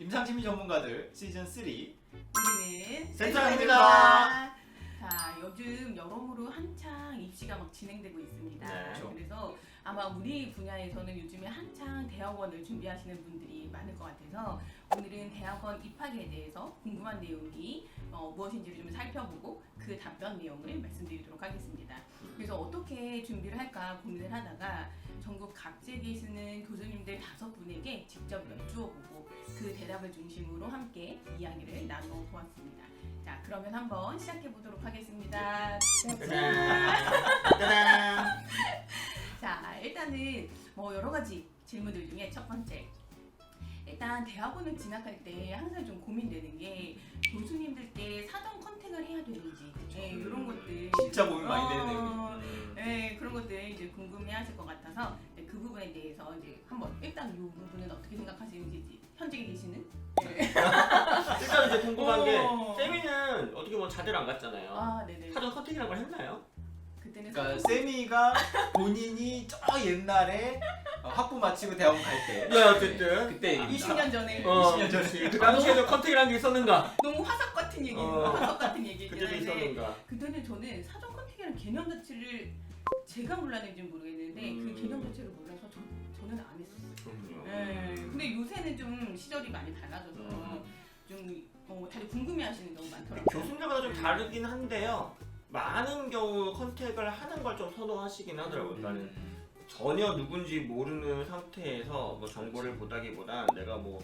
임상심리 전문가들 시즌 3 우리는 센터입니다. 자, 요즘 여러모로 한창 입시가 막 진행되고 있습니다. 네. 그렇죠. 그래서 아마 우리 분야에서는 요즘에 한창 대학원을 준비하시는 분들이 많을 것 같아서 오늘은 대학원 입학에 대해서 궁금한 내용이 무엇인지를 좀 살펴보고 그 답변 내용을 말씀드리도록 하겠습니다. 그래서 어떻게 준비를 할까 고민을 하다가 전국 각지에 계시는 교수님들 5분에게 직접 여쭈어보고 그 대답을 중심으로 함께 이야기를 나누어 보았습니다. 자, 그러면 한번 시작해 보도록 하겠습니다. 짜잔! 자, 일단은 뭐 여러 가지 질문들 중에 첫 번째. 일단 대학원을 진학할 때 항상 좀 고민되는 게 교수님들께 사전 컨택을 해야 되는지 이런 것들 진짜 고민 많이 되는 내용이에요. 네, 그런 것들 이제 궁금해하실 것 같아서 그 부분에 대해서 이제 한번 일단 이 부분은 어떻게 생각하시는지 현직에 계시는 일단 이제 궁금한 게 어. 세미는 어떻게 보면 자대를 안 갔잖아요. 아, 네네. 사전 컨택이라는 걸 했나요? 그때는 그러니까 세미가 본인이 저 옛날에 학부 마치고 대학원 갈 때 네, 어쨌든 그때 얘기입니다. 20년 전에 20년 전에 그 당시에는 컨택이라는 게 있었는가? 너무 화석 같은 얘기, 화석 같은 얘기긴 그때도 한데 있었는가? 그때는 저는 사전 컨택이라는 개념 자체를 제가 몰랐는지는 모르겠는데 그 개념 자체를 몰라서 저는 안 했었어요. 그렇군요. 네. 근데 요새는 좀 시절이 많이 달라져서 좀 다들 궁금해하시는 경우 많더라고요. 교수님마다 좀 다르긴 한데요. 많은 경우 컨택을 하는 걸 좀 선호하시긴 하더라고요. 그러니까 전혀 누군지 모르는 상태에서 뭐 정보를 보다기보단 내가 뭐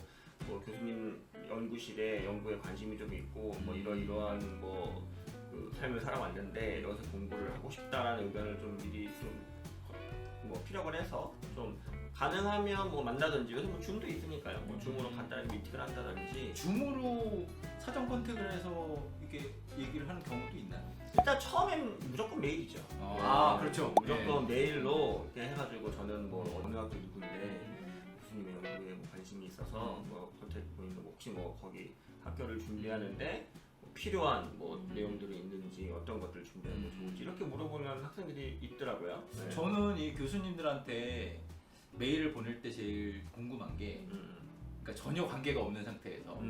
교수님 연구실에 연구에 관심이 좀 있고 뭐 이러이러한 그 삶을 살아왔는데 여기서 공부를 하고 싶다라는 의견을 좀 미리 좀 뭐 피력을 해서 좀 가능하면 뭐 만나든지 요새 뭐 줌도 있으니까요. 뭐 줌으로 간단하게 미팅을 한다든지 줌으로 사전 컨택을 해서 이렇게 얘기를 하는 경우도 있나요? 일단 처음엔 무조건 메일이죠. 아, 그렇죠. 무조건 메일로 이렇게 해가지고 저는 뭐 어느 학교 누구인데 교수님의 연구에 뭐 관심이 있어서 뭐 컨택 보이는 뭐 혹시 뭐 거기 학교를 준비하는데 뭐 필요한 뭐 내용들이 있는지 어떤 것들 준비하면 좋을지 이렇게 물어보는 학생들이 있더라고요. 네. 저는 이 교수님들한테 메일을 보낼 때 제일 궁금한 게 그러니까 전혀 관계가 없는 상태에서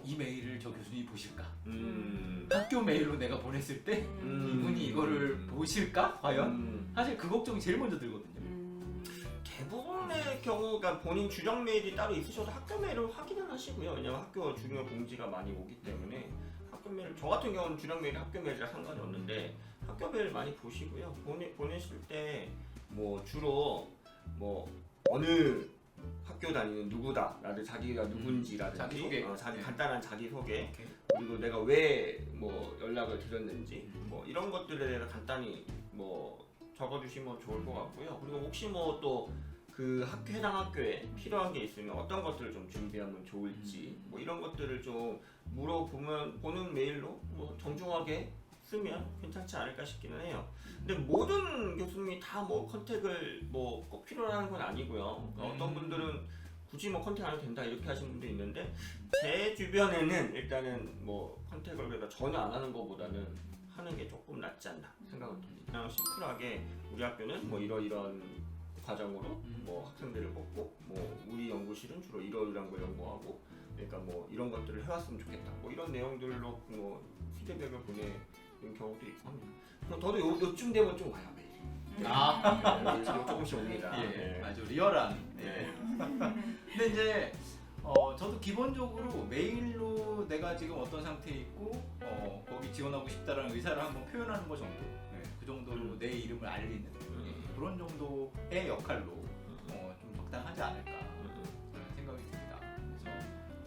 이 메일을 저 교수님이 보실까? 학교 메일로 내가 보냈을 때 이분이 이거를 보실까? 과연? 사실 그 걱정이 제일 먼저 들거든요. 대부분의 경우, 그러니까 본인 주력 메일이 따로 있으셔도 학교 메일을 확인을 하시고요. 왜냐면 학교 중요 공지가 많이 오기 때문에 학교 메일, 저 같은 경우는 주력 메일이 학교 메일이라 상관이 없는데 학교 메일 많이 보시고요. 보내실 때 뭐 주로 뭐 어느 학교 다니는 누구다라든지 자기가 누군지라든지 자기소개. 자기 네. 간단한 자기소개 오케이. 그리고 내가 왜 뭐 연락을 드렸는지 뭐 이런 것들에 대해서 간단히 뭐 적어주시면 좋을 것 같고요. 그리고 혹시 뭐 또 그 해당 학교에 필요한 게 있으면 어떤 것들을 좀 준비하면 좋을지 뭐 이런 것들을 좀 물어보면 보는 메일로 뭐 정중하게 쓰면 괜찮지 않을까 싶기는 해요. 근데 모든 교수님이 다 뭐 컨택을 뭐 꼭 필요하는 건 아니고요. 어떤 분들은 굳이 뭐 컨택 안 해도 된다 이렇게 하시는 분도 있는데 제 주변에는 일단은 뭐 컨택을 그래도 전혀 안 하는 것보다는 하는 게 조금 낫지 않나 생각은 듭니다. 그냥 심플하게 우리 학교는 뭐 이러이러한 과정으로 뭐 학생들을 뽑고 뭐 우리 연구실은 주로 이러이러한 걸 연구하고 그러니까 뭐 이런 것들을 해왔으면 좋겠다 뭐 이런 내용들로 뭐 피드백을 보내는 경우도 있고 합니다. 그럼 저도 요쯤 되면 좀 와요 매일. 조금씩 옵니다. 예, 아주 리얼한. 네. 근데 이제 저도 기본적으로 메일로 내가 지금 어떤 상태에 있고 거기 지원하고 싶다라는 의사를 한번 표현하는 거 정도. 그 정도로 내 이름을 알리는 그런 정도의 역할로 좀 적당하지 않을까 생각이 듭니다. 그래서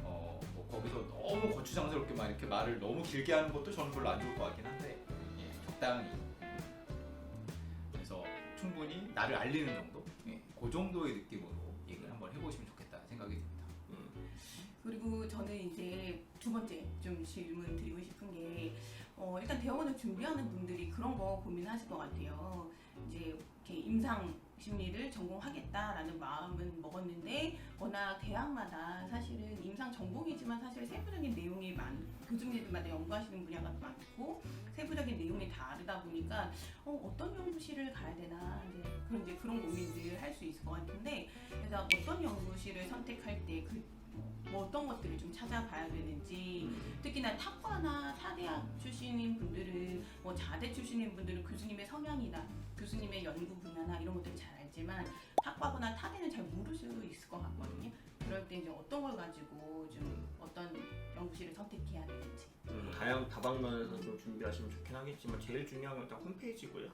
뭐 거기서 너무 거추장스럽게 막 이렇게 말을 너무 길게 하는 것도 저는 별로 안 좋을 것 같긴 한데 적당히. 그래서 충분히 나를 알리는 정도, 그 정도의 느낌으로 얘기를 한번 해보시면 좋겠다 생각이 듭니다. 그리고 저는 이제 두 번째 좀 질문 드리고 싶은 게 일단 대학원을 준비하는 분들이 그런 거 고민하실 것 같아요. 이제 이렇게 임상 심리를 전공하겠다라는 마음은 먹었는데 워낙 대학마다 사실은 임상 전공이지만 사실 세부적인 내용이 교수님들마다 연구하시는 분야가 많고 세부적인 내용이 다르다 보니까 어떤 연구실을 가야 되나 이제 그런 고민들을 할 수 있을 것 같은데 그래서 어떤 연구실을 선택할 때 뭐 어떤 것들을 좀 찾아봐야 되는지 특히나 탁과나 사대학 출신인 분들은 뭐 자대 출신인 분들은 교수님의 성향이나 교수님의 연구 분야나 이런 것들을 잘 알지만 탁과거나 타대는 잘 모를 수 있을 것 같거든요. 그럴 때 이제 어떤 걸 가지고 좀 어떤 연구실을 선택해야 되는지 다양한 다방면에서 좀 준비하시면 좋긴 하겠지만 제일 중요한 건 일단 홈페이지고요.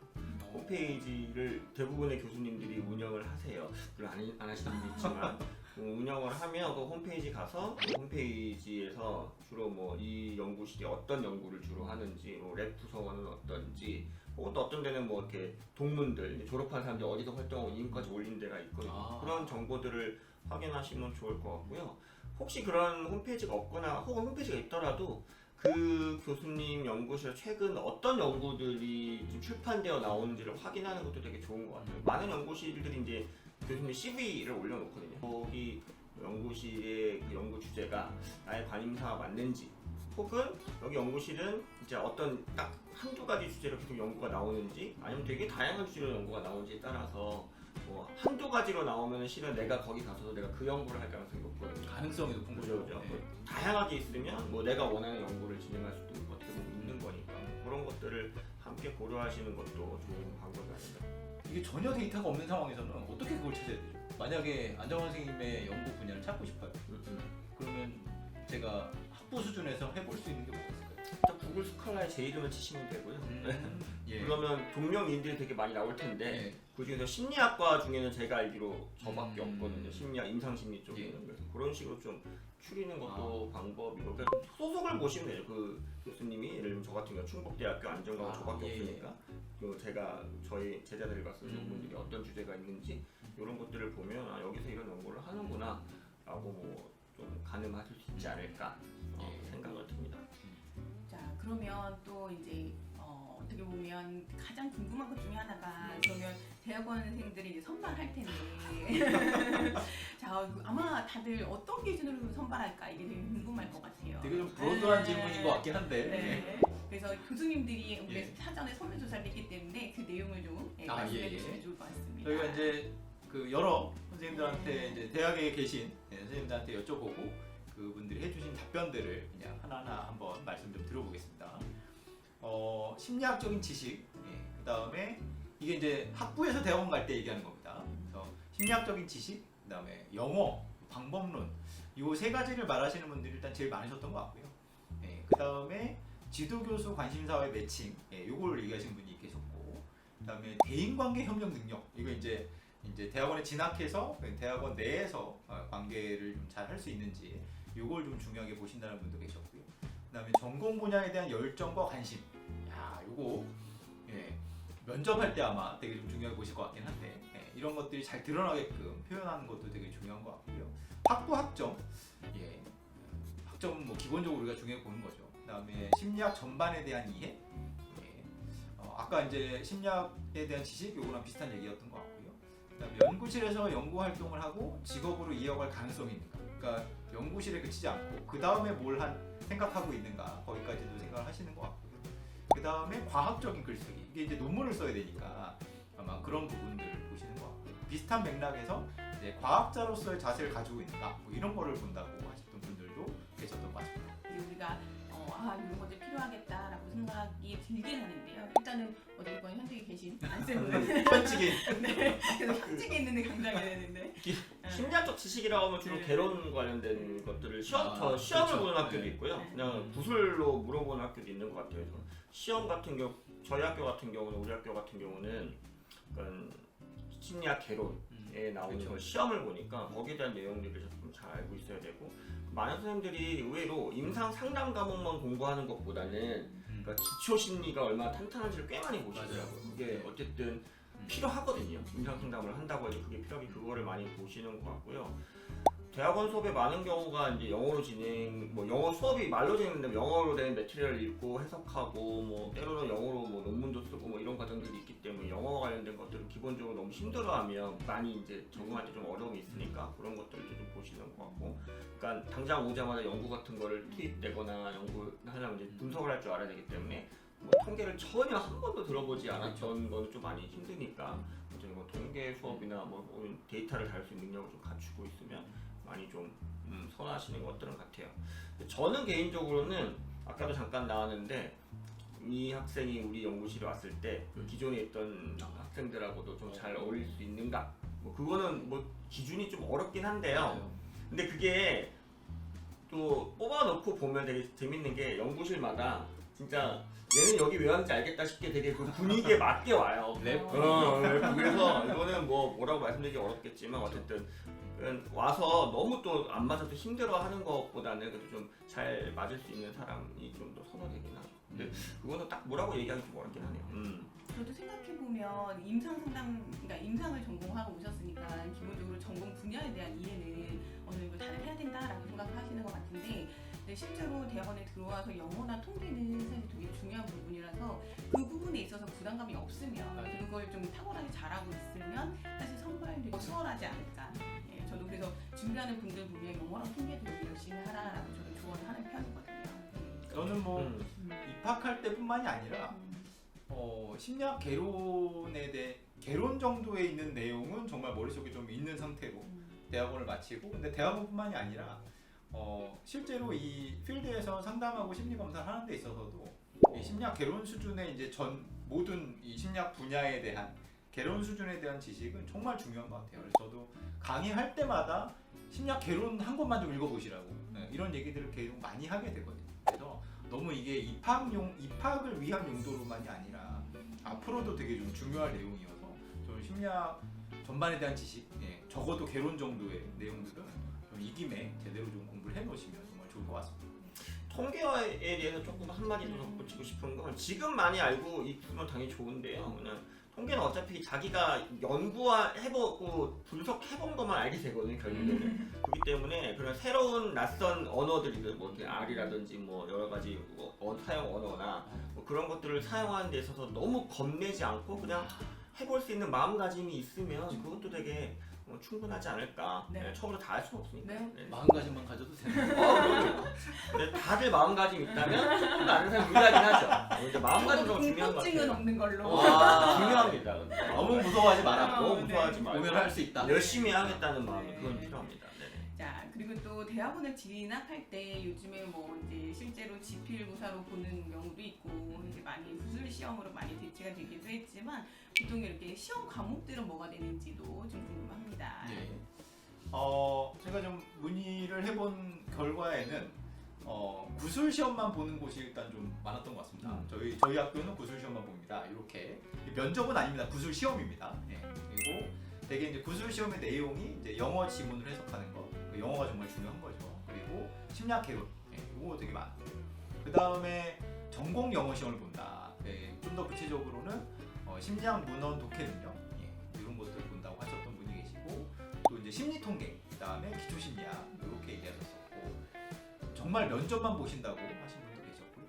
홈페이지를 대부분의 교수님들이 운영을 하세요. 물론 안 하시는 분도 있지만 운영을 하면 그 홈페이지 가서 그 홈페이지에서 주로 뭐 이 연구실이 어떤 연구를 주로 하는지, 뭐 랩 구성원은 어떤지, 혹은 또 어떤 데는 뭐 이렇게 동문들 졸업한 사람들이 어디서 활동하고 이름까지 올린 데가 있거든요. 그런 정보들을 확인하시면 좋을 것 같고요. 혹시 그런 홈페이지가 없거나 혹은 홈페이지가 있더라도 그 교수님 연구실에 최근 어떤 연구들이 지금 출판되어 나오는지를 확인하는 것도 되게 좋은 것 같아요. 많은 연구실들이 이제 교수님 CV를 올려놓거든요. 거기 연구실의 그 연구 주제가 나의 관심사와 맞는지, 혹은 여기 연구실은 이제 어떤 딱 한두 가지 주제로 계속 연구가 나오는지, 아니면 되게 다양한 주제로 연구가 나오는지에 따라서 뭐 한두 가지로 나오면 실은 내가 거기 가서도 내가 그 연구를 할 가능성이 높거든요. 가능성이 높은 거죠. 그죠. 다양하게 있으면 뭐 내가 원하는 연구를 진행할 수도 어떻게 보면 있는 거니까 그런 것들을 함께 고려하시는 것도 좋은 방법이 아닌가. 이게 전혀 데이터가 없는 상황에서는 어떻게 그걸 찾아야 되죠? 만약에 안정환 선생님의 연구 분야를 찾고 싶어요. 그러면 제가 학부 수준에서 해볼 수 있는 게 뭐가 있을까요? 일단 구글 스칼라에 제 이름을 치시면 되고요. 예. 그러면 동명이인들이 되게 많이 나올 텐데 예. 그 중에서 심리학과 중에는 제가 알기로 저밖에 없거든요. 심리학, 임상심리 쪽에는. 예. 그래서 그런 식으로 좀 추리는 것도 방법이고, 그러니까 소속을 보시면 돼요. 그 교수님이 예를 들면 저 같은 경우 충북대학교 안전과가 저밖에 예. 없으니까 그 제가 저희 제자들과 쓰는 분들이 어떤 주제가 있는지 이런 것들을 보면 아, 여기서 이런 연구를 하는구나 라고 뭐 좀 가늠하실 수 있지 않을까 생각을 듭니다. 자 그러면 또 이제 어떻게 보면 가장 궁금한 것 중에 하나가 그러면 대학원생들이 이제 선발할 텐데 자 아마 다들 어떤 기준으로 선발할까 이게 되게 궁금할 것 같아요. 되게 좀 브로드한 질문인 것 같긴 한데. 네. 그래서 교수님들이 우리 예. 사전에 설문조사를 했기 때문에 그 내용을 좀 말씀해 주시면 좋을 것 같습니다. 저희가 이제 그 여러 선생님들한테 이제 대학에 계신 선생님들한테 여쭤보고 그분들이 해주신 답변들을 그냥 하나하나 한번 말씀 좀 들어보겠습니다. 심리학적인 지식, 그 다음에 이게 이제 학부에서 대학원 갈 때 얘기하는 겁니다. 그래서 심리학적인 지식, 그 다음에 영어, 방법론, 요 세 가지를 말하시는 분들이 일단 제일 많으셨던 것 같고요. 그 다음에 지도교수 관심사와의 매칭, 요걸 얘기하시는 분이 계셨고, 그 다음에 대인관계 협력 능력, 이거 이제 대학원에 진학해서 대학원 내에서 관계를 좀 잘 할 수 있는지 요걸 좀 중요하게 보신다는 분도 계셨고요. 그다음에 전공 분야에 대한 열정과 관심. 야, 요거 면접할 때 아마 되게 좀 중요하게 보실 것 같긴 한데 이런 것들이 잘 드러나게끔 표현하는 것도 되게 중요한 것 같고요. 학부 학점. 학점은 뭐 기본적으로 우리가 중요하게 보는 거죠. 그다음에 심리학 전반에 대한 이해. 아까 이제 심리학에 대한 지식 요거랑 비슷한 얘기였던 것 같고요. 그다음에 연구실에서 연구 활동을 하고 직업으로 이어갈 가능성이 있는가. 그러니까 연구실에 그치지 않고 그 다음에 뭘 생각하고 있는가 거기까지도 생각을 하시는 것 같고요. 그 다음에 과학적인 글쓰기 이게 이제 논문을 써야 되니까 아마 그런 부분들을 보시는 것 같고요. 비슷한 맥락에서 이제 과학자로서의 자세를 가지고 있는가 뭐 이런 거를 본다고 하셨던 분들도 계셨던 것 같습니다. 우리가 이런 것들 필요하겠다라고 생각이 들긴 하는데요. 일단은 어디 보면 현직에 계신 안쌤은 현직에 네, 그래서 현직에 있는 강좌가 되는데 심리학적 지식이라고 하면 주로 네. 개론 관련된 것들을 시험을 그렇죠. 보는 학교도 있고요. 네. 그냥 구술로 물어보는 학교도 있는 것 같아요. 그래서 시험 같은 경우, 저희 학교 같은 경우는 우리 학교 같은 경우는 약간 심리학 개론에 나오는 그렇죠. 걸 시험을 보니까 거기에 대한 내용들을 좀 잘 알고 있어야 되고, 많은 선생님들이 의외로 임상 상담 과목만 공부하는 것보다는 그러니까 기초 심리가 얼마나 탄탄한지를 꽤 많이 보시더라고요. 그게 어쨌든 필요하거든요. 임상 상담을 한다고 해도 그게 필요하게 그거를 많이 보시는 것 같고요. 대학원 수업에 많은 경우가 이제 영어로 뭐 영어 수업이 말로 진행되면 영어로 된 매트리얼을 읽고 해석하고 뭐 때로는 영어로 뭐 논문도 쓰고 뭐 이런 과정들이 있기 때문에 영어 관련된 관련된 것들을 기본적으로 너무 힘들어하면 많이 이제 적응할 때 좀 어려움이 있으니까 그런 것들도 좀 보시는 것 같고, 그러니까 당장 오자마자 연구 같은 거를 투입되거나 연구하려면 이제 분석을 할 줄 알아야 되기 때문에 뭐 통계를 전혀 한 번도 들어보지 않았던 거는 좀 많이 힘드니까 어쨌든 뭐 통계 수업이나 뭐 데이터를 다룰 수 있는 능력을 좀 갖추고 있으면 많이 좀 선호하시는 것들은 같아요. 저는 개인적으로는 아까도 잠깐 나왔는데 이 학생이 우리 연구실에 왔을 때 그 기존에 있던 학생들하고도 좀 잘 어울릴 수 있는가? 뭐 그거는 뭐 기준이 좀 어렵긴 한데요. 근데 그게 또 뽑아놓고 보면 되게 재밌는 게 연구실마다 진짜 얘는 여기 왜 왔는지 알겠다 싶게 되게 그 분위기에 맞게 와요. 그래서 이거는 뭐라고 말씀드리기 어렵겠지만 어쨌든 와서 너무 또 안 맞아도 힘들어하는 것보다는 그래도 좀 잘 맞을 수 있는 사람이 좀 더 선호되긴 하죠. 근데 그거는 딱 뭐라고 얘기하기 좀 어렵긴 하네요. 저도 생각해 보면 임상 상담, 그러니까 임상을 전공하고 오셨으니까 기본적으로 전공 분야에 대한 이해는 어느 정도 다들 해야 된다라고 생각하시는 것 같은데, 근데 실제로 대학원에 들어와서 영어나 통계는 사실 되게 중요한 부분이라서 그 부분에 있어서 부담감이 없으면 그걸 좀 탁월하게 잘하고 있으면 사실 선발도 더 수월하지 않을까. 예, 저도 그래서 준비하는 분들 보면 영어랑 통계도 열심히 하라라고 저는 조언을 하는 편이거든요. 저는 뭐 입학할 때뿐만이 아니라 심리학 개론에 대해 개론 정도에 있는 내용은 정말 머릿속에 좀 있는 상태로 대학원을 마치고, 근데 대학원뿐만이 아니라 실제로 이 필드에서 상담하고 심리 검사를 하는 데 있어서도 이 심리학 개론 수준의 이제 전 모든 이 심리학 분야에 대한 개론 수준에 대한 지식은 정말 중요한 것 같아요. 그래서 저도 강의할 때마다 심리학 개론 한 권만 좀 읽어보시라고 이런 얘기들을 계속 많이 하게 되거든요. 그래서 너무 이게 입학을 위한 용도로만이 아니라 앞으로도 되게 좀 중요할 내용이어서 좀 심리학 전반에 대한 지식, 적어도 개론 정도의 내용들은 좀 이 김에 제대로 좀 공부를 해놓으시면 정말 좋을 것 같습니다. 통계에 대해서 조금 한마디 더 덧붙이고 싶은 건 지금 많이 알고 있으면 당연히 좋은데요. 그냥 통계는 어차피 자기가 연구해보고 분석해본 것만 알게 되거든요, 결국에는. 그렇기 때문에 그런 새로운 낯선 언어들이든 뭐 R이라든지 뭐 여러 가지 사용 언어나 뭐 그런 것들을 사용하는 데 있어서 너무 겁내지 않고 그냥 해볼 수 있는 마음가짐이 있으면 그것도 되게 충분하지 않을까. 네. 처음부터 다 할 수는 없으니까. 네. 마음가짐만 가져도 되는 근데 다들 마음가짐 있다면 조금 아는 사람이 유리하긴 하죠. 이제 마음가짐이 좀 중요한 것 공포증은 같아요. 없는 걸로. 중요합니다. 근데. 너무 무서워하지 마라. 너무 네. 무서워하지 말고 보면 할 수 있다. 열심히 하겠다는 마음이 네. 그건 필요합니다. 네네. 자, 그리고 또 대학원을 진학할 때 요즘에 뭐 이제 실제로 지필구사로 보는 경우도 있고 이제 많이 구술 시험으로 많이 대체가 되기도 했지만 보통 이렇게 시험 과목들은 뭐가 되는지도 좀 궁금합니다. 네. 제가 좀 문의를 해본 결과에는 구술 시험만 보는 곳이 일단 좀 많았던 것 같습니다. 저희 학교는 구술 시험만 봅니다. 이렇게 면접은 아닙니다. 구술 시험입니다. 그리고 되게 이제 구술 시험의 내용이 이제 영어 지문을 해석하는 거, 영어가 정말 중요한 거죠. 그리고 심리학 개론, 이거 되게 많고. 그 다음에 전공 영어 시험을 본다. 좀 더 구체적으로는 심리학 문헌 독해 능력, 이런 것들을 본다고 하셨던 분이 계시고, 또 이제 심리 통계, 그 다음에 기초 심리학 이렇게 얘기하셨었고, 정말 면접만 보신다고 하신 분도 계셨고요.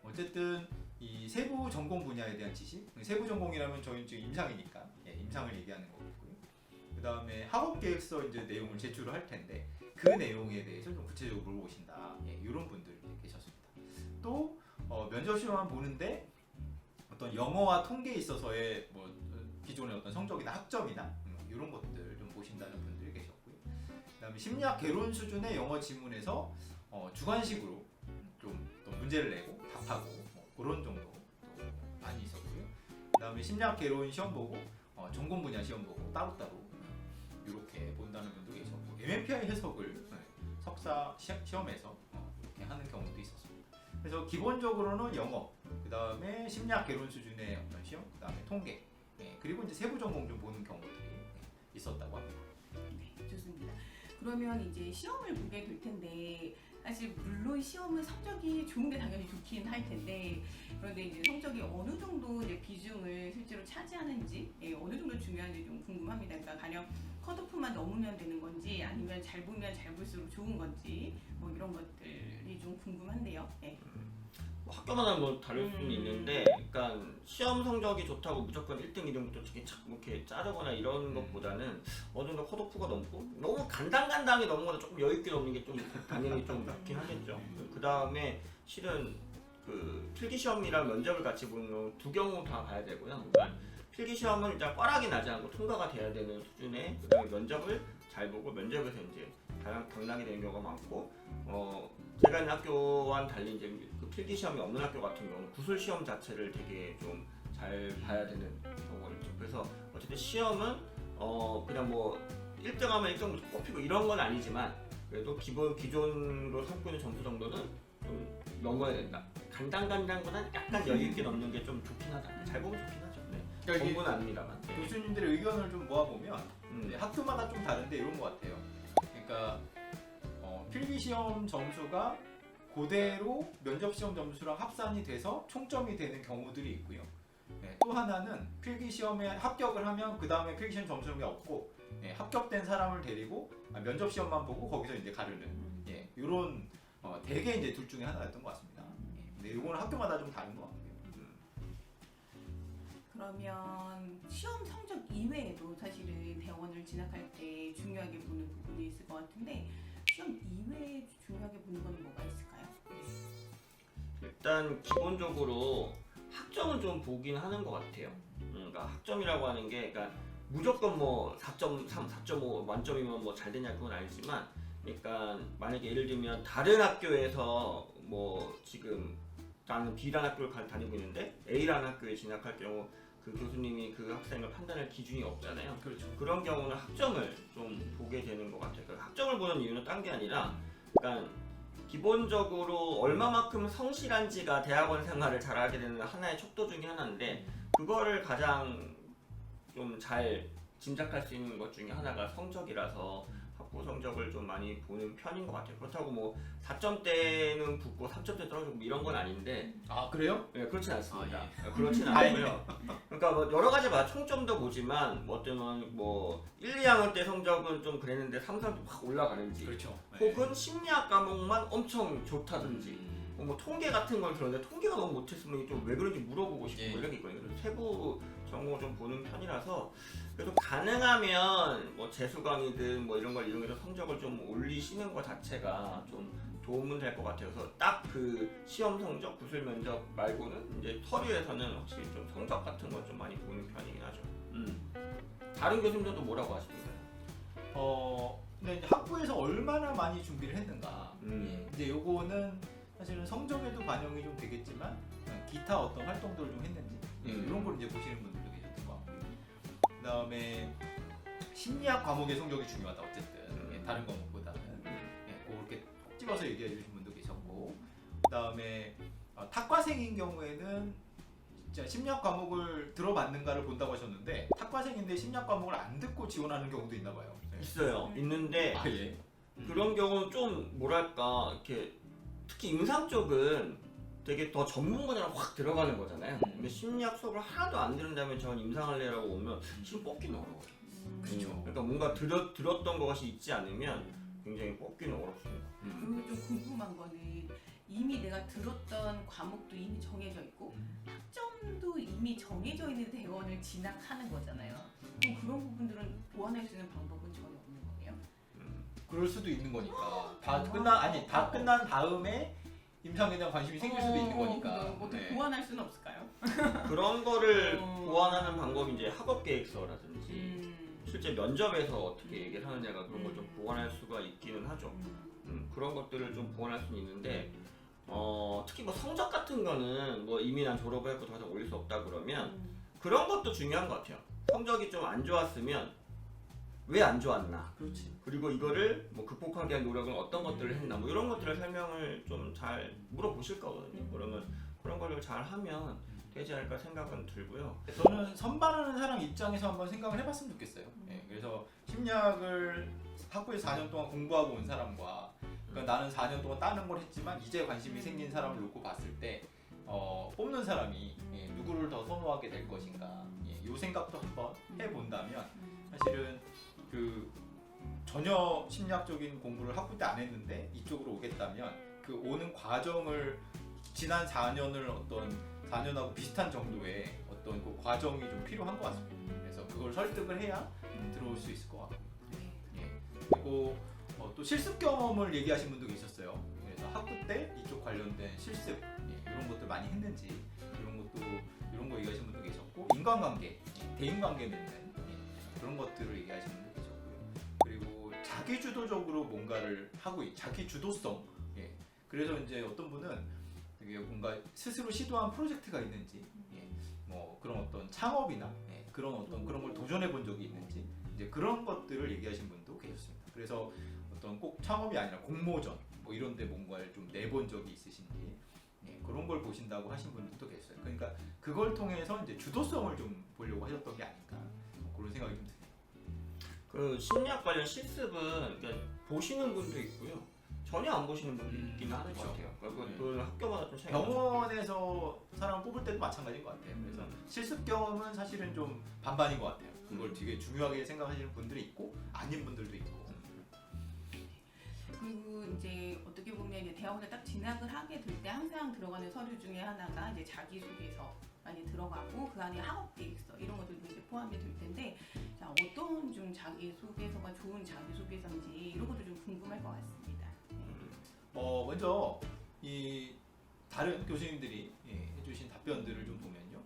어쨌든 이 세부 전공 분야에 대한 지식, 세부 전공이라면 저희는 지금 임상이니까 임상을 얘기하는 거고요. 그 다음에 학업 계획서 이제 내용을 제출을 할 텐데 그 내용에 대해서 좀 구체적으로 물어보신다. 이런 분들이 계셨습니다. 또 면접 시험만 보는데 어떤 영어와 통계에 있어서의 뭐 기존의 어떤 성적이나 학점이나 이런 것들 좀 보신다는 분들이 계셨고요. 그다음에 심리학 개론 수준의 영어 지문에서 주관식으로 좀 또 문제를 내고 답하고 그런 정도 또 많이 있었고요. 그다음에 심리학 개론 시험 보고 전공 분야 시험 보고 따로따로 이렇게 본다는 분도 계셨고, MMPI 해석을 석사 시험에서 이렇게 하는 경우도 있었습니다. 그래서 기본적으로는 영어, 그 다음에 심리학 개론 수준의 어떤 시험, 그 다음에 통계, 그리고 이제 세부 전공 좀 보는 경우들이 있었다고 합니다. 네, 좋습니다. 그러면 이제 시험을 보게 될 텐데 사실 물론 시험은 성적이 좋은 게 당연히 좋긴 할 텐데, 그런데 이제 성적이 어느 정도 이제 비중을 실제로 차지하는지, 어느 정도 중요한지 좀 궁금합니다. 그러니까 가령 컷오프만 넘으면 되는 건지 아니면 잘 보면 잘 볼수록 좋은 건지 뭐 이런 것들이 좀 궁금한데요. 학교마다 뭐 다를 수는 있는데, 그러니까 시험 성적이 좋다고 무조건 1등, 2등부터 되게 이렇게 자르거나 이런 것보다는 어느 정도 컷오프가 넘고 너무 간당간당히 넘거나 조금 여유 있게 넘는 게 좀 당연히 좀 좋긴 하겠죠. 그 다음에 실은 그 필기 시험이랑 면접을 같이 보는 두 경우 다 봐야 되고요. 그러니까 필기 시험은 일단 꽈락이 나지 않고 통과가 돼야 되는 수준에, 그다음에 면접을 잘 보고 면접에서 이제 당락이 되는 경우가 많고, 제가 있는 학교와는 달리 이제 그 필기 시험이 없는 학교 같은 경우는 구술 시험 자체를 되게 좀 잘 봐야 되는 경우가 있죠. 그래서 어쨌든 시험은 그냥 뭐 1등하면 1등부터 꼽히고 이런 건 아니지만 그래도 기존으로 삼고 있는 점수 정도는 좀 넘어야 된다. 간당간당보다는 약간 여유 있게 넘는 게 좀 좋긴 하다. 잘 보면 좋긴 하죠. 네. 그러니까 이게 전부는 아닙니다만. 네. 교수님들의 의견을 좀 모아보면 학교마다 좀 다른데 이런 것 같아요. 그러니까 필기시험 점수가 그대로 면접시험 점수랑 합산이 돼서 총점이 되는 경우들이 있고요. 네, 또 하나는 필기시험에 합격을 하면 그 다음에 필기시험 점수는 없고, 합격된 사람을 데리고 면접시험만 보고 거기서 이제 가르는, 이런 대개 이제 둘 중에 하나였던 것 같습니다. 근데 이거는 학교마다 좀 다른 것 같고요. 그러면 시험 성적 이외에도 사실은 대학원을 진학할 때 중요하게 보는 부분이 있을 것 같은데 시험 이외에 중요하게 보는 건 뭐가 있을까요? 일단 기본적으로 학점은 좀 보긴 하는 것 같아요. 그러니까 학점이라고 하는 게, 그러니까 무조건 뭐 4.3, 4.5 만점이면 뭐 잘 되냐 그건 아니지만, 그러니까 만약에 예를 들면 다른 학교에서 뭐 지금 나는 B라는 학교를 다니고 있는데 A라는 학교에 진학할 경우 그 교수님이 그 학생을 판단할 기준이 없잖아요. 그렇죠. 그런 경우는 학점을 좀 보게 되는 것 같아요. 그러니까 학점을 보는 이유는 딴 게 아니라, 그러니까 기본적으로 얼마만큼 성실한지가 대학원 생활을 잘하게 되는 하나의 척도 중에 하나인데, 그거를 가장 좀 잘 짐작할 수 있는 것 중에 하나가 성적이라서 학부 성적을 좀 많이 보는 편인 것 같아요. 그렇다고 뭐 4점대는 붙고 3점대 떨어지고 뭐 이런 건 아닌데, 아 그래요? 네, 그렇진 않습니다. 아, 그렇진 않고요. 그러니까 뭐 여러 가지 총점도 보지만 뭐 어쩌면 뭐 1, 2학년 때 성적은 좀 그랬는데 3, 4도 확 올라가는지, 그렇죠. 혹은 심리학 과목만 엄청 좋다든지, 뭐 통계 같은 걸 들었는데 통계가 너무 못했으면 좀 왜 그런지 물어보고 싶고 뭐 이런 게 있거든요. 그래서 세부 전공을 좀 보는 편이라서 그래도 가능하면 뭐 재수 강의든 뭐 이런 걸 이용해서 성적을 좀 올리시는 것 자체가 좀 도움은 될 것 같아요. 그래서 딱 그 시험 성적, 구술 면접 말고는 이제 서류에서는 확실히 좀 성적 같은 걸 좀 많이 보는 편이긴 하죠. 다른 교수님들도 뭐라고 하시던가요? 근데 이제 학부에서 얼마나 많이 준비를 했는가. 이제 요거는 사실은 성적에도 반영이 좀 되겠지만 기타 어떤 활동들을 좀 했는지 이런 걸 이제 보시는 분들도 계셨던 것 같고요. 그다음에 심리학 과목의 성적이 중요하다 어쨌든 다른 과목보다는 그렇게 꼭 집어서 얘기해 주신 분도 계셨고, 그다음에 탁과생인 경우에는 진짜 심리학 과목을 들어봤는가를 본다고 하셨는데 탁과생인데 심리학 과목을 안 듣고 지원하는 경우도 있나 봐요. 있어요. 있는데 예. 그런 경우는 좀 뭐랄까 이렇게 특히 임상 쪽은 되게 더 전문 분야로 확 들어가는 거잖아요. 근데 심리학 수업을 하나도 안 들은다면 저는 임상할래라고 오면 지금 뽑기는 어려워요. 그렇죠. 그러니까 뭔가 들었던 것이 있지 않으면 굉장히 뽑기는 어렵습니다. 그리고 좀 궁금한 거는 이미 내가 들었던 과목도 이미 정해져 있고 학점도 이미 정해져 있는 대원을 진학하는 거잖아요. 그럼 그런 부분들은 보완할 수 있는 방법은 전혀 없는 거예요? 그럴 수도 있는 거니까 다 끝난 다음에 임상에 대한 관심이 생길 수도 있는 거니까. 어떻게 보완할 수는 없을까요? 그런 거를 보완하는 방법이 이제 학업 계획서라든지 실제 면접에서 어떻게 얘기를 하느냐가 그런 걸 좀 보완할 수가 있기는 하죠. 그런 것들을 좀 보완할 수는 있는데, 특히 뭐 성적 같은 거는 뭐 이미 난 졸업을 했고 더 이상 올릴 수 없다 그러면 그런 것도 중요한 것 같아요. 성적이 좀 안 좋았으면 왜 안 좋았나? 그렇지. 그리고 이거를 뭐 극복하기 위한 노력은 어떤 것들을 했나? 뭐 이런 것들을 설명을 좀 잘 물어보실 거거든요. 그러면 그런 거를 잘 하면 되지 않을까 생각은 들고요. 저는 선발하는 사람 입장에서 한번 생각을 해봤으면 좋겠어요. 그래서 심리학을 학부에서 4년 동안 공부하고 온 사람과 그러니까 나는 4년 동안 다른 걸 했지만 이제 관심이 생긴 사람을 놓고 봤을 때 뽑는 사람이 누구를 더 선호하게 될 것인가, 이 생각도 한번 해본다면 사실은 그 전혀 심리학적인 공부를 학부 때 안 했는데 이쪽으로 오겠다면 그 오는 과정을 지난 4년을 어떤 4년하고 비슷한 정도의 어떤 그 과정이 좀 필요한 것 같습니다. 그래서 그걸 설득을 해야 들어올 수 있을 것 같고. 예. 그리고 또 실습 경험을 얘기하신 분도 계셨어요. 그래서 학부 때 이쪽 관련된 실습 이런 것들 많이 했는지 이런 거 얘기하신 분도 계셨고, 인간관계, 대인관계 맺는 그런 것들을 얘기하신 분도 계셨고요. 그리고 자기 주도적으로 뭔가를 하고 자기 주도성. 그래서 이제 어떤 분은 되게 뭔가 스스로 시도한 프로젝트가 있는지, 뭐 그런 어떤 창업이나 그런 어떤 그런 걸 도전해 본 적이 있는지, 이제 그런 것들을 얘기하신 분도 계셨습니다. 그래서 어떤 꼭 창업이 아니라 공모전 뭐 이런 데 뭔가를 좀 내본 적이 있으신지 그런 걸 보신다고 하신 분들도 계셨어요. 그러니까 그걸 통해서 이제 주도성을 좀 보려고 하셨던 게 아닌가, 그런 생각이 좀 드네요. 그 심리학 관련 실습은 그러니까 보시는 분도 있고요, 전혀 안 보시는 분도 있긴 하는 것 같아요. 그러니까 그 학교마다 좀 차이가 병원에서 사람 뽑을 때도 마찬가지인 것 같아요. 그래서 실습 경험은 사실은 좀 반반인 것 같아요. 그걸 되게 중요하게 생각하시는 분들이 있고 아닌 분들도 있고. 그리고 이제 어떻게 보면 이제 대학원에 딱 진학을 하게 될 때 항상 들어가는 서류 중에 하나가 이제 자기소개서 많이 들어가고, 그 안에 학업 계획서 이런 것들도 이제 포함이 될 텐데, 자, 어떤 좀 자기소개서가 좋은 자기소개서인지 이런 것도 좀 궁금할 것 같습니다. 먼저 이 다른 교수님들이 해주신 답변들을 좀 보면요,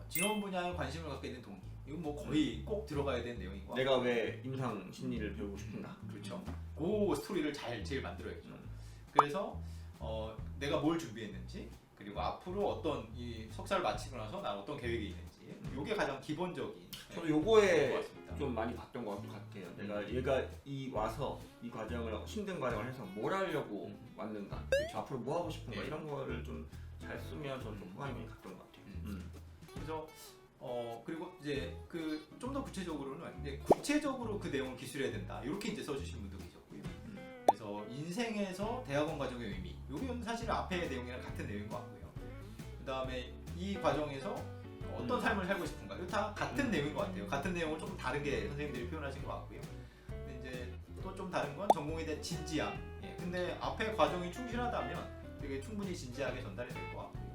지원 분야에 관심을 갖게 된 동기, 이건 뭐 거의 꼭 들어가야 되는 내용인 것 같아요. 내가 왜 임상 심리를 배우고 싶은가? 그렇죠. 그 스토리를 제일 만들어야죠. 그래서 내가 뭘 준비했는지, 그리고 앞으로 어떤 이 석사를 마치고 나서 난 어떤 계획이 있는지, 이게 가장 기본적인. 저도 요거에 것 같습니다. 좀 많이 봤던 것 같아요. 내가 얘가 와서 이 과정을, 힘든 과정을 해서 뭘 하려고 왔는가, 그렇죠. 앞으로 뭐 하고 싶은가, 네. 이런 거를 좀 잘 쓰면 저는 좀 호감이 많이 갔던 것 같아요. 그래서 그리고 이제 그 좀 더 구체적으로는 이제 구체적으로 그 내용을 기술해야 된다, 이렇게 이제 써주신 분도 계셨고요. 그래서 인생에서 대학원 과정의 의미, 이건 사실 앞의 내용이랑 같은 내용인 것 같고요. 그 다음에 이 과정에서 어떤 삶을 살고 싶은가, 이거 다 같은 내용인 것 같아요. 같은 내용을 조금 다르게 선생님들이 표현하신 것 같고요. 근데 이제 또 좀 다른 건 전공에 대한 진지함. 근데 앞의 과정이 충실하다면 되게 충분히 진지하게 전달이 될 것 같고요.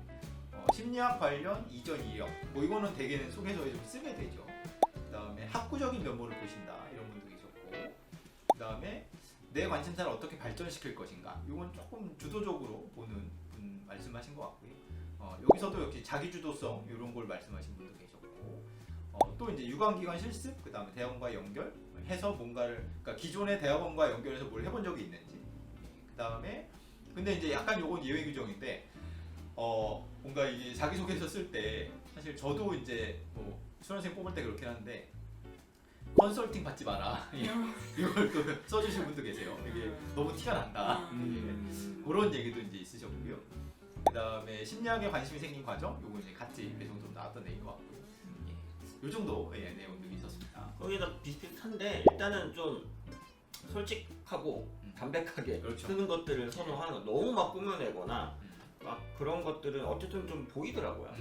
심리학 관련 이전 이력, 뭐 이거는 대개는 소개서에 좀 쓰게 되죠. 그 다음에 학구적인 면모를 보신다, 이런 분도 계셨고, 그 다음에 내 관심사를 어떻게 발전시킬 것인가, 이건 조금 주도적으로 보는 분 말씀하신 것 같고요. 여기서도 역시 자기주도성 이런 걸 말씀하신 분도 계셨고, 또 이제 유관기관 실습, 그 다음에 대학원과 연결해서 뭔가를, 그러니까 기존의 대학원과 연결해서 뭘 해본 적이 있는지, 그 다음에 근데 이제 약간 요건 예외 규정인데, 뭔가 이게 자기소개서 쓸 때 사실 저도 이제 뭐 수험생 뽑을 때 그렇긴 한데, 컨설팅 받지 마라 이걸 또 써주신 분도 계세요. 이게 너무 티가 난다. 그런 얘기도 이제 있으셨고요. 그 다음에 심리학에 관심이 생긴 과정, 요거 이제 같이 배송도 나왔던 내용인 것 같고요. 요 정도 내용들이 있었습니다. 거기다 비슷비슷한데, 일단은 좀 솔직하고 담백하게 그렇죠. 쓰는 것들을 선호하는 거, 너무 막 꾸며내거나 막 그런 것들은 어쨌든 좀 보이더라고요.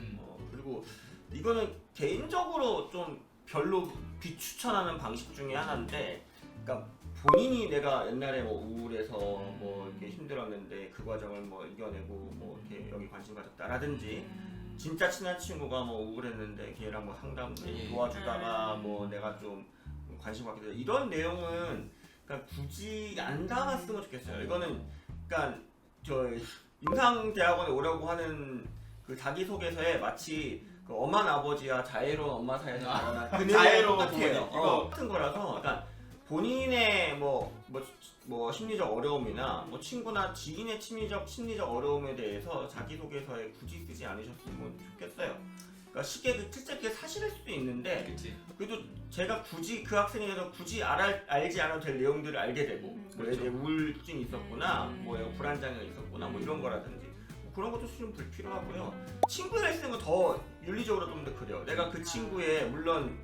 그리고 이거는 개인적으로 좀 별로 비추천하는 방식 중에 하나인데, 그러니까 본인이 내가 옛날에 뭐 우울해서 뭐 이렇게 힘들었는데 그 과정을 뭐 이겨내고 뭐 이렇게 여기 관심 가졌다라든지, 진짜 친한 친구가 뭐 우울했는데 걔랑 뭐 상담 도와주다가 뭐 내가 좀 관심 갖게 돼, 이런 내용은 그러니까 굳이 안 담았으면 좋겠어요. 이거는 그러니까 저 임상대학원에 오라고 하는 그 자기소개서에 마치 그 엄한 아버지와 자애로운 엄마 사이에서 나타난 그 자애로운 내용이 똑같아요. 부모님, 이거 같은 거라서, 그러니까 본인의 뭐 심리적 어려움이나 뭐 친구나 지인의 심리적 어려움에 대해서 자기소개서에 굳이 쓰지 않으셨으면 좋겠어요. 그러니까 쉽게 실제 그게 사실일 수도 있는데, 그치? 그래도 제가 굳이 그 학생에 대해서 굳이 알지 않아도 될 내용들을 알게 되고, 뭐 그렇죠. 이제 우울증이 있었구나, 뭐 불안장애가 있었구나, 뭐 이런 거라든지, 뭐 그런 것도 좀 불필요하고요. 친구를 쓰는 건 더 윤리적으로 좀 더 그래요. 내가 그 친구의, 물론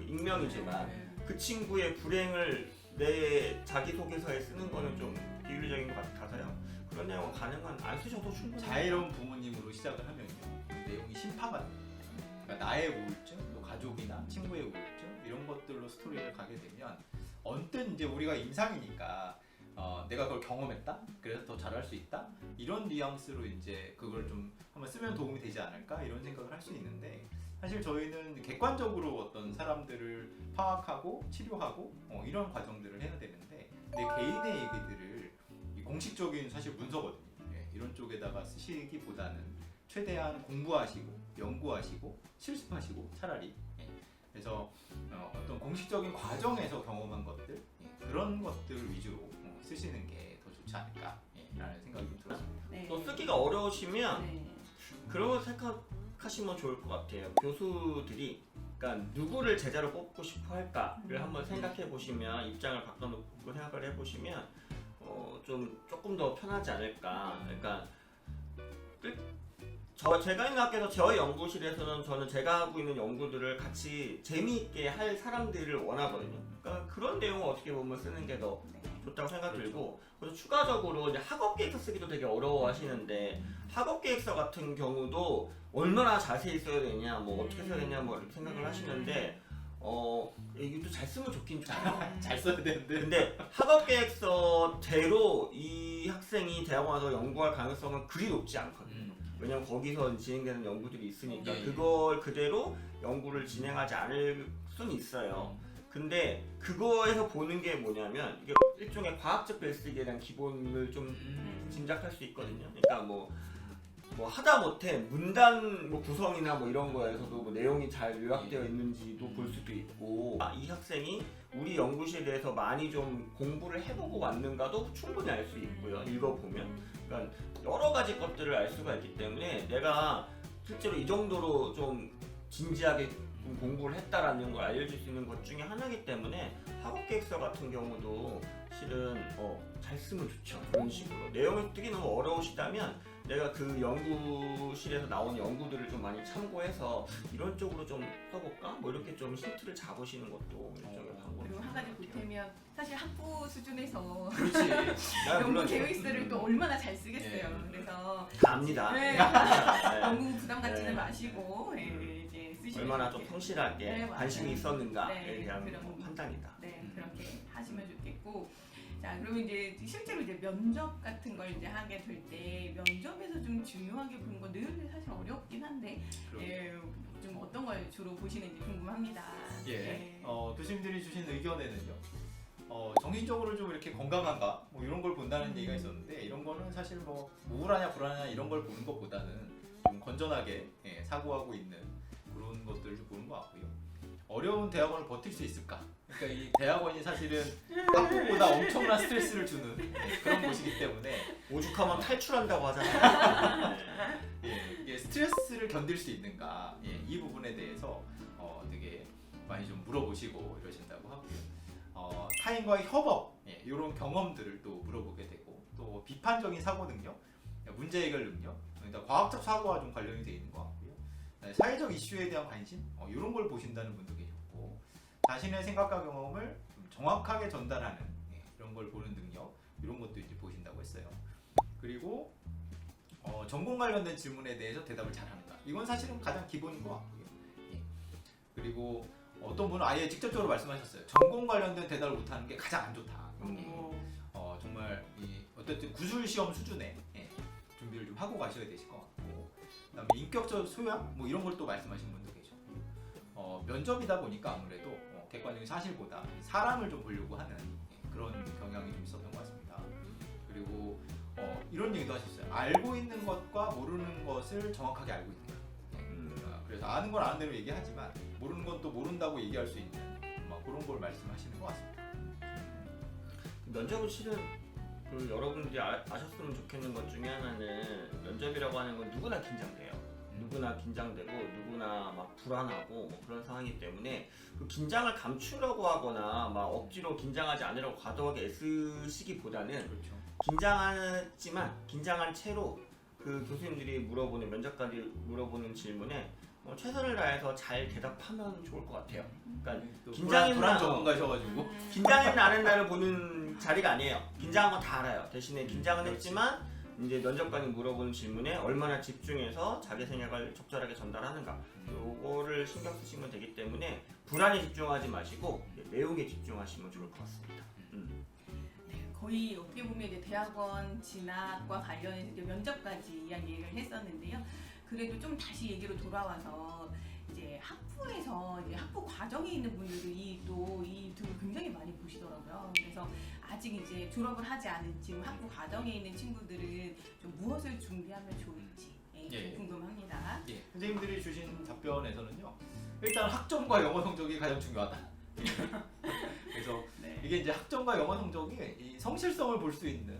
익명이지만 그 친구의 불행을 내 자기소개서에 쓰는 거는 좀 비윤리적인 것 같아서요. 그런 내용은 가능한 안 쓰셔도 충분히. 자애로운 부모님으로 시작을 하면요, 그 내용이 심파가 돼요. 그러니까 나의 우울증, 또 가족이나 친구의 우울증, 이런 것들로 스토리를 가게 되면 언뜻 이제 우리가 임상이니까 내가 그걸 경험했다. 그래서 더 잘할 수 있다. 이런 뉘앙스로 이제 그걸 좀 한번 쓰면 도움이 되지 않을까 이런 생각을 할 수 있는데 사실 저희는 객관적으로 어떤 사람들을 파악하고 치료하고 이런 과정들을 해야 되는데 내 개인의 얘기들을 이 공식적인 사실 문서거든요. 이런 쪽에다가 쓰시기보다는 최대한 공부하시고 연구하시고 실습하시고 차라리 그래서 어떤 공식적인 과정에서 경험한 것들 그런 것들 위주로 쓰시는 게 더 좋지 않을까라는 생각이 좀 들었습니다. 네. 또 쓰기가 어려우시면 네. 그런 거 생각하시면 좋을 것 같아요. 교수들이 그러니까 누구를 제자로 뽑고 싶어 할까를 한번 생각해 보시면 입장을 바꿔놓고 생각을 해보시면 조금 더 편하지 않을까. 그러니까 제가 있는 학교에서 저희 연구실에서는 저는 제가 하고 있는 연구들을 같이 재미있게 할 사람들을 원하거든요. 그러니까 그런 내용을 어떻게 보면 쓰는 게 더 좋다고 생각 들고 그래서 추가적으로 이제 학업 계획서 쓰기도 되게 어려워하시는데 학업 계획서 같은 경우도 얼마나 자세히 써야 되냐, 뭐 어떻게 써야 되냐, 뭐 이렇게 생각을 하시는데 이것도 잘 쓰면 좋긴 좋아요. 잘 써야 되는데 근데 학업 계획서대로 이 학생이 대학원 와서 연구할 가능성은 그리 높지 않거든요. 왜냐면 거기서 진행되는 연구들이 있으니까 예. 그걸 그대로 연구를 진행하지 않을 수는 있어요. 근데 그거에서 보는 게 뭐냐면 이게 일종의 과학적 베이스에 대한 기본을 좀 짐작할 수 있거든요. 그러니까 뭐 하다못해 문단 구성이나 뭐 이런 거에서도 뭐 내용이 잘 요약되어 있는지도 볼 수도 있고 이 학생이 우리 연구실에서 많이 좀 공부를 해보고 왔는가도 충분히 알 수 있고요. 읽어보면 그러니까 여러 가지 것들을 알 수가 있기 때문에 내가 실제로 이 정도로 좀 진지하게 좀 공부를 했다라는 걸 알려줄 수 있는 것 중에 하나이기 때문에 학업계획서 같은 경우도 실은 잘 쓰면 좋죠. 그런 식으로 내용이 뜨기 너무 어려우시다면 내가 그 연구실에서 나온 연구들을 좀 많이 참고해서 이런 쪽으로 좀 써볼까? 뭐 이렇게 좀 힌트를 잡으시는 것도 일종의 방법이에요. 그리고 한 가지 보태면 사실 학부 수준에서 그렇지. 연구 계획서를 또 얼마나 잘 쓰겠어요. 예. 그래서 다 압니다. 네. 네. 너무 부담 갖지는 네. 마시고 이제 쓰시면 얼마나 좀 좋겠- 성실하게 네, 맞아요. 관심이 있었는가에 네, 대한 그런 판단이다. 네, 그렇게 하시면 좋겠고. 자, 그러면 이제 실제로 이제 면접 같은 걸 이제 하게 될 때 면접에서 좀 중요하게 보는 건 늘 사실 어렵긴 한데 좀 어떤 걸 주로 보시는지 궁금합니다. 네. 교수님들이 주신 의견에는요. 정신적으로 좀 이렇게 건강한가 뭐 이런 걸 본다는 얘기가 있었는데 이런 거는 사실 뭐 우울하냐 불안하냐 이런 걸 보는 것보다는 좀 건전하게 사고하고 있는 그런 것들을 좀 보는 것 같고요. 어려운 대학원을 버틸 수 있을까? 그러니까 이 대학원이 사실은 학부보다 엄청난 스트레스를 주는 그런 곳이기 때문에 오죽하면 탈출한다고 하잖아요. 이게 스트레스를 견딜 수 있는가 이 부분에 대해서 되게 많이 좀 물어보시고 이러신다고 하고요. 타인과의 협업 이런 경험들을 또 물어보게 되고 또 비판적인 사고 능력, 문제 해결 능력, 그러니까 과학적 사고와 좀 관련이 돼 있는 것 같고요. 사회적 이슈에 대한 관심 이런 걸 보신다는 분도 계셨고 자신의 생각과 경험을 좀 정확하게 전달하는 이런 걸 보는 능력 이런 것도 이제 보신다고 했어요. 그리고 전공 관련된 질문에 대해서 대답을 잘하는가 이건 사실은 가장 기본인 것 같고요. 그리고 어떤 분은 아예 직접적으로 말씀하셨어요. 전공 관련된 대답을 못하는 게 가장 안 좋다. 정말 어쨌든 구술 시험 수준의 준비를 좀 하고 가셔야 되실 것 같고 그다음에 인격적 소양 뭐 이런 걸 또 말씀하신 분도 계셨고 면접이다 보니까 아무래도 객관적인 사실보다 사람을 좀 보려고 하는 그런 경향이 좀 있었던 것 같습니다. 그리고 이런 얘기도 하셨어요. 알고 있는 것과 모르는 것을 정확하게 알고 있는가. 그래서 아는 건 아는 대로 얘기하지만 모르는 건 또 모른다고 얘기할 수 있는 그런 걸 말씀하시는 것 같습니다. 면접은 실은 여러분들이 아셨으면 좋겠는 것 중에 하나는 면접이라고 하는 건 누구나 긴장돼요. 누구나 긴장되고 누구나 막 불안하고 뭐 그런 상황이기 때문에 그 긴장을 감추려고 하거나 막 억지로 긴장하지 않으려고 과도하게 애쓰시기보다는 그렇죠. 긴장하지만 긴장한 채로 그 교수님들이 물어보는 면접관들이 물어보는 질문에 최선을 다해서 잘 대답하면 좋을 것 같아요. 그러니까 긴장이 불안 전문가셔가지고 긴장이 나는 날을 보는 자리가 아니에요. 긴장한 건 다 알아요. 대신에 긴장은 했지만 이제 면접관이 물어보는 질문에 얼마나 집중해서 자기 생각을 적절하게 전달하는가 요거를 신경 쓰시면 되기 때문에 불안에 집중하지 마시고 내용에 집중하시면 좋을 것 같습니다. 거의 어떻게 보면 이제 대학원 진학과 관련해서 이제 면접까지 이야기를 했었는데요. 그래도 좀 다시 얘기로 돌아와서 이제 학부에서 이제 학부 과정에 있는 분들이 또 이 유튜브를 굉장히 많이 보시더라고요. 그래서 아직 이제 졸업을 하지 않은 지금 학부 과정에 있는 친구들은 좀 무엇을 준비하면 좋을지 예. 좀 궁금합니다. 예, 선생님들이 주신 답변에서는요. 일단 학점과 영어 성적이 가장 중요하다. 그래서 네. 이게 이제 학점과 영어 성적이 이 성실성을 볼 수 있는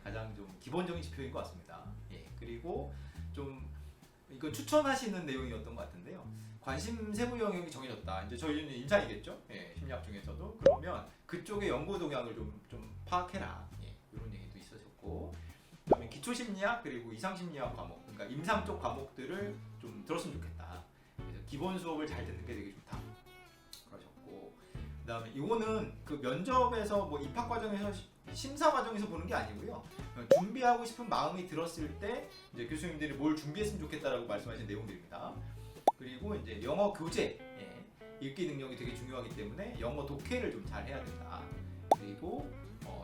가장 좀 기본적인 지표인 것 같습니다. 예, 그리고 좀 이거 추천하시는 내용이었던 것 같은데요. 관심 세부 영역이 정해졌다. 이제 저희는 임상이겠죠. 예, 심리학 중에서도 그러면 그쪽의 연구 동향을 좀 파악해라. 예, 이런 얘기도 있었고, 그다음에 기초 심리학 그리고 이상 심리학 과목, 그러니까 임상 쪽 과목들을 좀 들었으면 좋겠다. 그래서 기본 수업을 잘 듣는 게 되게 좋다. 그러셨고, 그다음에 이거는 그 면접에서 뭐 입학 과정에서 심사 과정에서 보는 게 아니고요. 준비하고 싶은 마음이 들었을 때 이제 교수님들이 뭘 준비했으면 좋겠다라고 말씀하신 내용들입니다. 그리고 이제 영어 교재, 읽기 능력이 되게 중요하기 때문에 영어 독해를 좀 잘 해야 된다. 그리고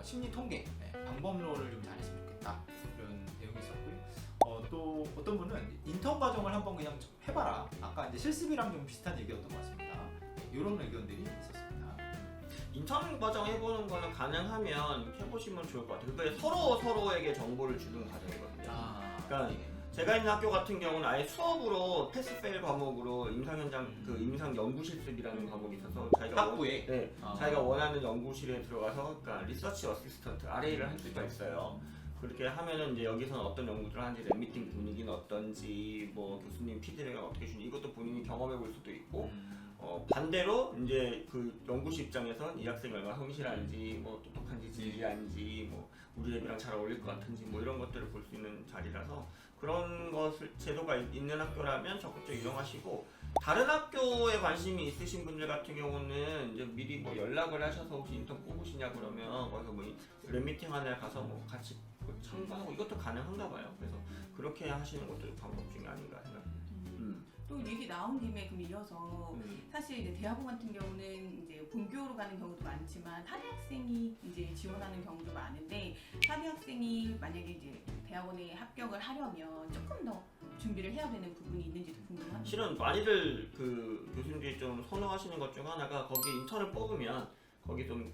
심리 통계, 방법론을 좀 잘했으면 좋겠다. 이런 내용이 있었고요. 또 어떤 분은 인턴 과정을 한번 그냥 좀 해봐라. 아까 이제 실습이랑 좀 비슷한 얘기였던 것 같습니다. 이런 의견들이 있었습니다. 인턴 과정 해보는 거는 가능하면 해보시면 좋을 것 같아요. 그게 서로에게 정보를 주는 과정이거든요. 그러니까 제가 있는 학교 같은 경우는 아예 수업으로 패스페일 과목으로 임상 현장 그 임상 연구 실습이라는 과목이 있어서 학부에 자기가 원하는 연구실에 들어가서 그러니까 리서치 어시스턴트 RA를 할 수가 있어요. 그렇게 하면은 이제 여기서는 어떤 연구들을 하는지, 랩미팅 분위기는 어떤지, 뭐 교수님 피드백을 어떻게 주는지 이것도 본인이 경험해 볼 수도 있고, 반대로 이제 그 연구실 입장에선 이 학생이 얼마나 성실한지, 뭐 똑똑한지, 진지한지, 뭐 우리 애들이랑 잘 어울릴 것 같은지, 뭐 이런 것들을 볼 수 있는 자리라서 그런 것을 제도가 있는 학교라면 적극적으로 이용하시고, 다른 학교에 관심이 있으신 분들 같은 경우는 이제 미리 뭐 연락을 하셔서 혹시 인턴 뽑으시냐 그러면 거기서 뭐 랩미팅 하나 가서 뭐 같이 참가하고 이것도 가능한가 봐요. 그래서 그렇게 하시는 것도 방법 중에 아닌가 생각합니다. 또 얘기 나온 김에 그럼 이어서 사실 이제 대학원 같은 경우는 이제 본교로 가는 경우도 많지만 사대 학생이 이제 지원하는 경우도 많은데, 사대 학생이 만약에 이제 대학원에 합격을 하려면 조금 더 준비를 해야 되는 부분이 있는지도 궁금합니다. 실은 많이들 그 교수님들이 좀 선호하시는 것 중 하나가 거기 인턴을 뽑으면 거기 좀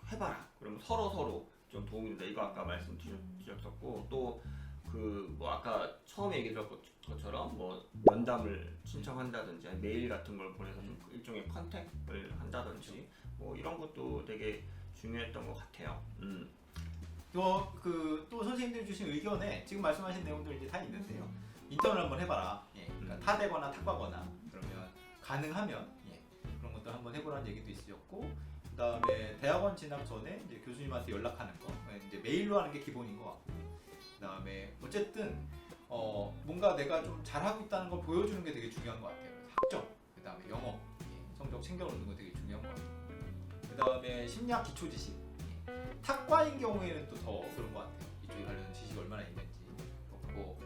해봐라. 그러면 서로 좀 도움이 된다. 이거 아까 말씀드렸었고, 또 그 뭐 아까 처음에 얘기했던 것처럼 뭐 면담을 신청한다든지 메일 같은 걸 보내서 좀 일종의 컨택을 한다든지 뭐 이런 것도 되게 중요했던 것 같아요. 또 선생님들이 주신 의견에 지금 말씀하신 내용들 이제 다 있는데요. 인턴을 한번 해봐라. 그러니까 타되거나 타과거나 그러면 가능하면 그런 것도 한번 해보라는 얘기도 있으셨고, 그다음에 대학원 진학 전에 이제 교수님한테 연락하는 거 이제 메일로 하는 게 기본인 것 같고, 그다음에 어쨌든 뭔가 내가 좀 잘하고 있다는 걸 보여주는 게 되게 중요한 것 같아요. 학점, 그다음에 영어 성적 챙겨놓는 거 되게 중요한 것 같아요. 그다음에 심리학 기초 지식, 탁과인 경우에는 또 더 그런 것 같아요. 이쪽에 관련 지식이 얼마나 있는지 그렇고,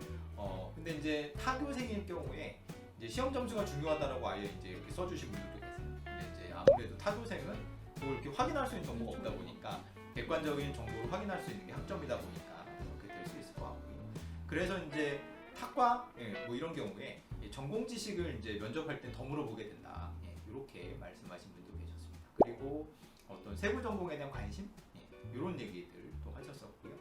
근데 이제 타교생일 경우에 이제 시험 점수가 중요하다라고 아예 이제 이렇게 써주신 분들도 계세요. 근데 이제 아무래도 타교생은 그걸 이렇게 확인할 수 있는 정보가 없다 보니까 객관적인 정보를 확인할 수 있는 게 학점이다 보니까 그렇게 될 수 있을 것 같고요. 그래서 이제 탁과 뭐 이런 경우에 전공 지식을 이제 면접할 때 더 물어보게 된다. 이렇게 말씀하신 분도 계셨습니다. 그리고 어떤 세부 전공에 대한 관심 이런 얘기들도 하셨었고요.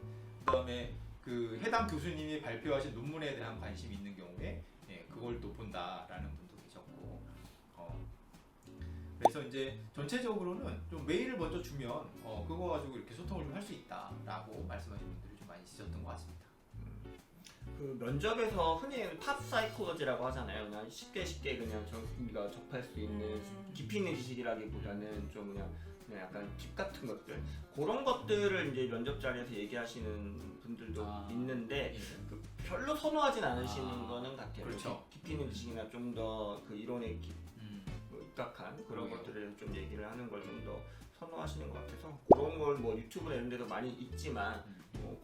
그다음에 그 해당 교수님이 발표하신 논문에 대한 관심이 있는 경우에 그걸 또 본다라는 분도 계셨고, 그래서 이제 전체적으로는 좀 메일을 먼저 주면 그거 가지고 이렇게 소통을 좀 할 수 있다라고 말씀하신 분들이 좀 많이 있으셨던 것 같습니다. 그 면접에서 흔히 탑 사이콜로지라고 하잖아요. 그냥 쉽게 그냥 우리가 접할 수 있는 깊이 있는 지식이라기보다는 좀 그냥 약간 팁 같은 것들, 그런 것들을 이제 면접 자리에서 얘기하시는 분들도 있는데 그 별로 선호하진 않으시는 거는 같아요. 그렇죠. 깊이 있는 지식이나 좀 더 그 이론에 입각한 그런 것들을 좀 얘기를 하는 걸 좀 더 선호하시는 것 같아서, 그런 걸 뭐 유튜브나 이런 데도 많이 있지만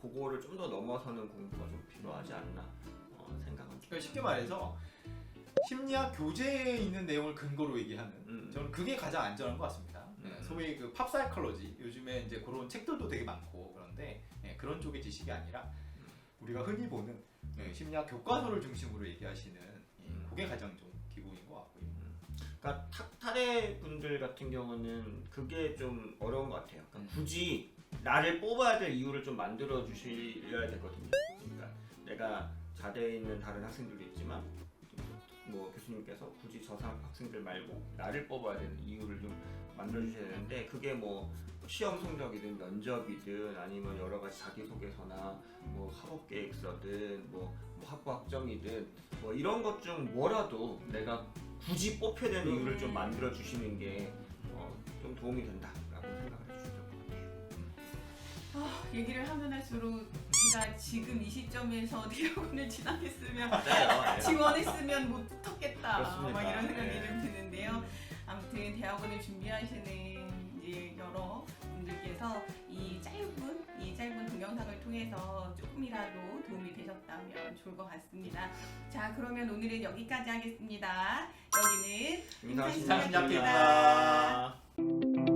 그거를 좀 더 넘어서는 공부가 좀 필요하지 않나 생각합니다. 그러니까 쉽게 말해서 심리학 교재에 있는 내용을 근거로 얘기하는, 저는 그게 가장 안전한 것 같습니다. 소위 그 팝사이클로지, 요즘에 이제 그런 책들도 되게 많고 그런데 건데 그런 쪽의 지식이 아니라 우리가 흔히 보는 심리학 교과서를 중심으로 얘기하시는 그게 가장 좀 기본인 것 같고요. 그러니까 탁탈의 분들 같은 경우는 그게 좀 어려운 것 같아요. 그러니까 굳이 나를 뽑아야 될 이유를 좀 만들어 주셔야 되거든요. 그러니까 내가 자대에 있는 다른 학생들도 있지만 뭐 교수님께서 굳이 저 학생들 말고 나를 뽑아야 되는 이유를 좀 만들어 주셔야 되는데 그게 뭐 시험 성적이든 면접이든 아니면 여러 가지 자기소개서나 뭐 학업 계획서든 뭐 학부 확정이든 뭐 이런 것 중 뭐라도 내가 굳이 뽑혀야 되는 이유를 좀 만들어 주시는 게 좀 도움이 된다라고 생각을 해주시는 것 같아요. 얘기를 하면 할수록 제가 지금 이 시점에서 대학원을 진학했으면 맞아요. 지원했으면 못 붙었겠다 그렇습니다. 막 이런 생각이 네. 좀 드는데요. 아무튼 대학원을 준비하시는 이제 여러 분들께서 이 짧은 동영상을 통해서 조금이라도 도움이 되셨다면 좋을 것 같습니다. 자, 그러면 오늘은 여기까지 하겠습니다. 여기는 임상 임상 심리학입니다. 심리학입니다.